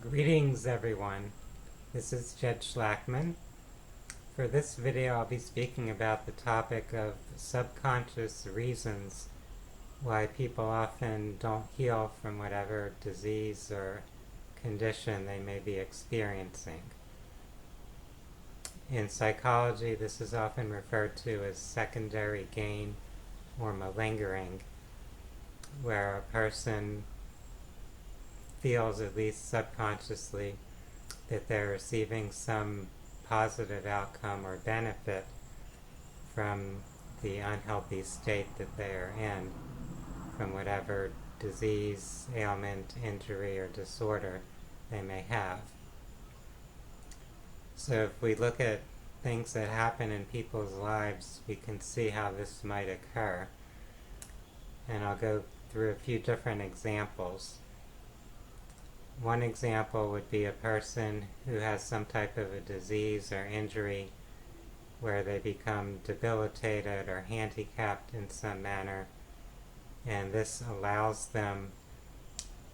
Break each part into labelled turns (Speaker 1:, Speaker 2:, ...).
Speaker 1: Greetings everyone, this is Jed Shlackman. For this video I'll be speaking about the topic of subconscious reasons why people often don't heal from whatever disease or condition they may be experiencing. In psychology, this is often referred to as secondary gain or malingering, where a person feels, at least subconsciously, that they're receiving some positive outcome or benefit from the unhealthy state that they are in, from whatever disease, ailment, injury, or disorder they may have. So if we look at things that happen in people's lives, we can see how this might occur. And I'll go through a few different examples. One example would be a person who has some type of a disease or injury where they become debilitated or handicapped in some manner, and this allows them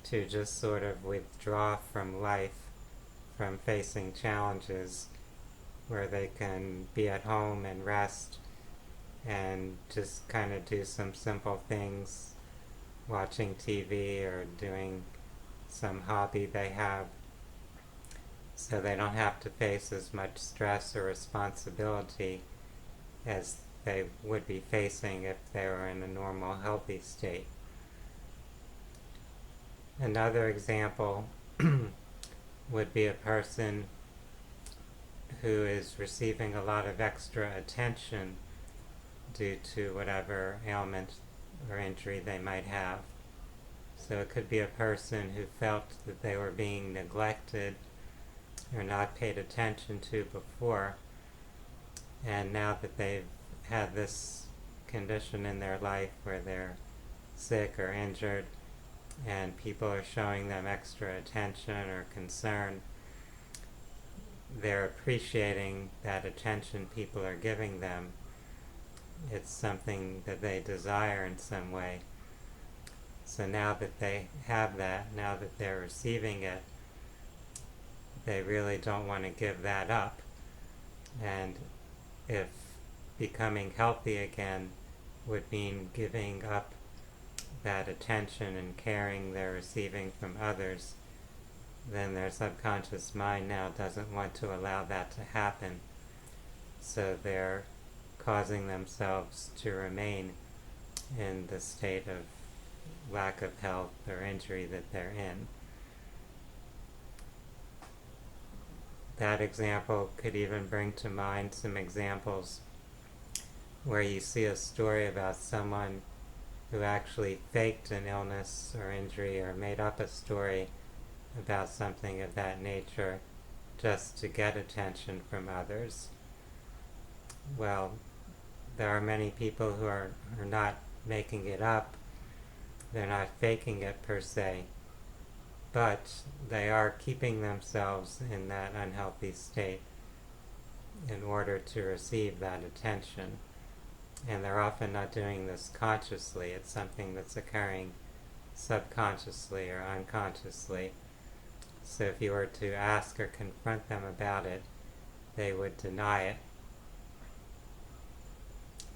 Speaker 1: to just sort of withdraw from life, from facing challenges, where they can be at home and rest and just kind of do some simple things, watching TV or doing some hobby they have, so they don't have to face as much stress or responsibility as they would be facing if they were in a normal, healthy state. Another example would be a person who is receiving a lot of extra attention due to whatever ailment or injury they might have. So it could be a person who felt that they were being neglected or not paid attention to before, and now that they've had this condition in their life where they're sick or injured and people are showing them extra attention or concern, they're appreciating that attention people are giving them. It's something that they desire in some way. So now that they have that, now that they're receiving it, they really don't want to give that up. And if becoming healthy again would mean giving up that attention and caring they're receiving from others, then their subconscious mind now doesn't want to allow that to happen. So they're causing themselves to remain in the state of lack of health or injury that they're in. That example could even bring to mind some examples where you see a story about someone who actually faked an illness or injury or made up a story about something of that nature just to get attention from others. Well, there are many people who are not making it up. They're not faking it per se, but they are keeping themselves in that unhealthy state in order to receive that attention. And they're often not doing this consciously. It's something that's occurring subconsciously or unconsciously. So if you were to ask or confront them about it, they would deny it.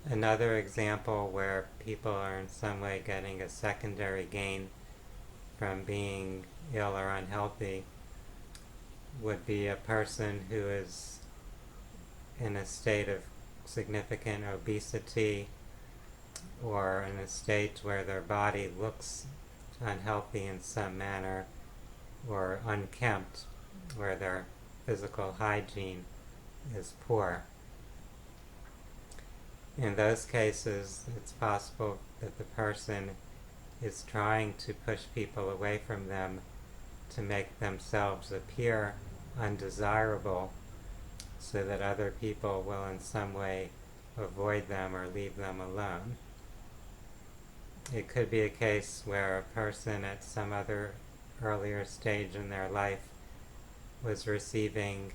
Speaker 1: Another example where people are in some way getting a secondary gain from being ill or unhealthy would be a person who is in a state of significant obesity, or in a state where their body looks unhealthy in some manner, or unkempt, where their physical hygiene is poor. In those cases, it's possible that the person is trying to push people away from them to make themselves appear undesirable, so that other people will in some way avoid them or leave them alone. It could be a case where a person at some other earlier stage in their life was receiving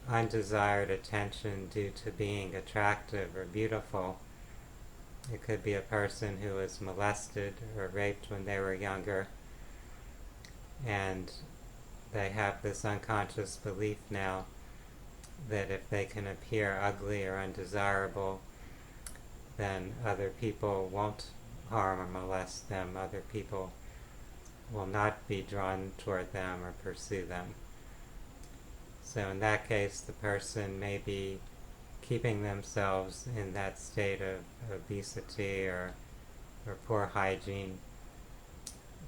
Speaker 1: undesired attention due to being attractive or beautiful. It could be a person who was molested or raped when they were younger, and they have this unconscious belief now that if they can appear ugly or undesirable, then other people won't harm or molest them. Other people will not be drawn toward them or pursue them. So in that case, the person may be keeping themselves in that state of obesity or poor hygiene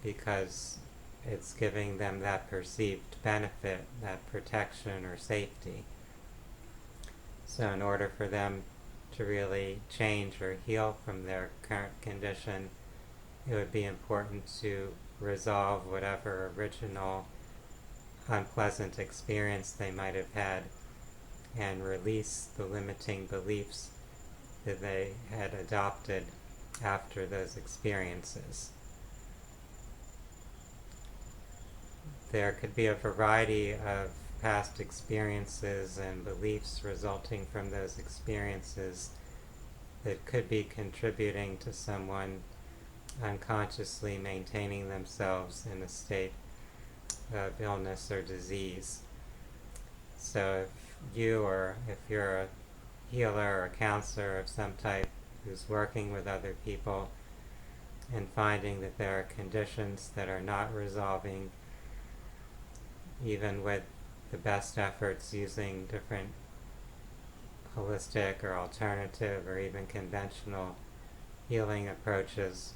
Speaker 1: because it's giving them that perceived benefit, that protection or safety. So in order for them to really change or heal from their current condition, it would be important to resolve whatever original unpleasant experience they might have had and release the limiting beliefs that they had adopted after those experiences. There could be a variety of past experiences and beliefs resulting from those experiences that could be contributing to someone unconsciously maintaining themselves in a state of illness or disease. So if you or if you're a healer or a counselor of some type who's working with other people and finding that there are conditions that are not resolving, even with the best efforts using different holistic or alternative or even conventional healing approaches,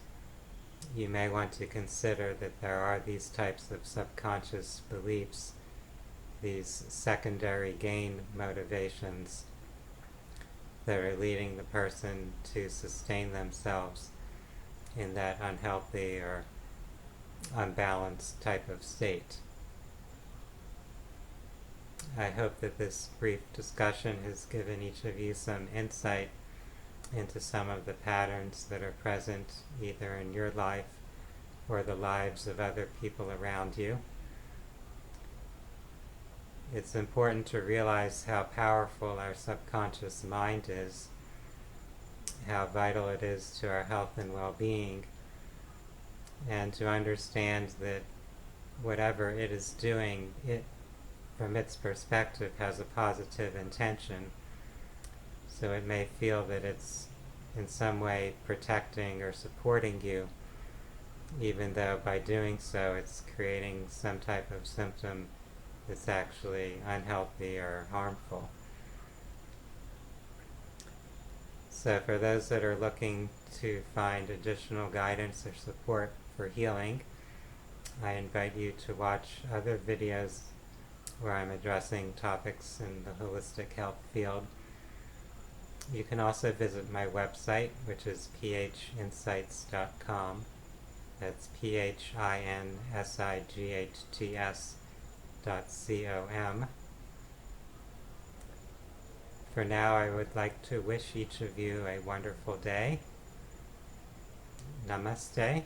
Speaker 1: you may want to consider that there are these types of subconscious beliefs, these secondary gain motivations that are leading the person to sustain themselves in that unhealthy or unbalanced type of state. I hope that this brief discussion has given each of you some insight into some of the patterns that are present either in your life or the lives of other people around you. It's important to realize how powerful our subconscious mind is, how vital it is to our health and well-being, and to understand that whatever it is doing, it, from its perspective, has a positive intention. So it may feel that it's in some way protecting or supporting you, even though by doing so it's creating some type of symptom that's actually unhealthy or harmful. So for those that are looking to find additional guidance or support for healing, I invite you to watch other videos where I'm addressing topics in the holistic health field. You can also visit my website, which is phinsights.com. That's phinsights.com. For now, I would like to wish each of you a wonderful day. Namaste.